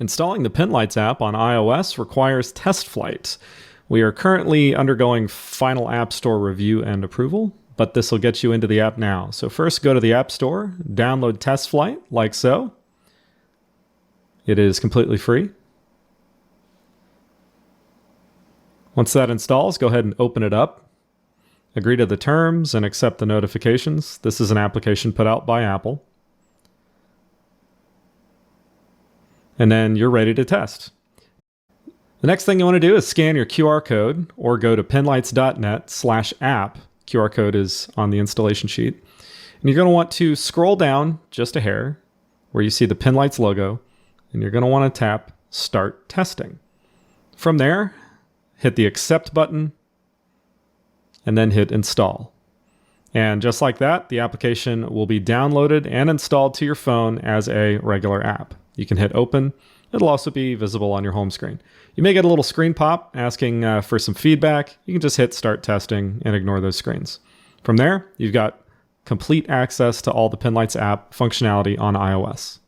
Installing the Pinlights app on iOS requires Testflight. We are currently undergoing final App Store review and approval, but this will get you into the app now. So first go to the App Store, download Testflight, like so. It is completely free. Once that installs, go ahead and open it up. Agree to the terms and accept the notifications. This is an application put out by Apple. And then you're ready to test. The next thing you want to do is scan your QR code or go to pinlights.net/app. QR code is on the installation sheet. And you're going to want to scroll down just a hair where you see the Pinlights logo, and you're going to want to tap Start Testing. From there, hit the Accept button and then hit Install. And just like that, the application will be downloaded and installed to your phone as a regular app. You can hit Open. It'll also be visible on your home screen. You may get a little screen pop asking for some feedback. You can just hit Start Testing and ignore those screens. From there, you've got complete access to all the Pinlights app functionality on iOS.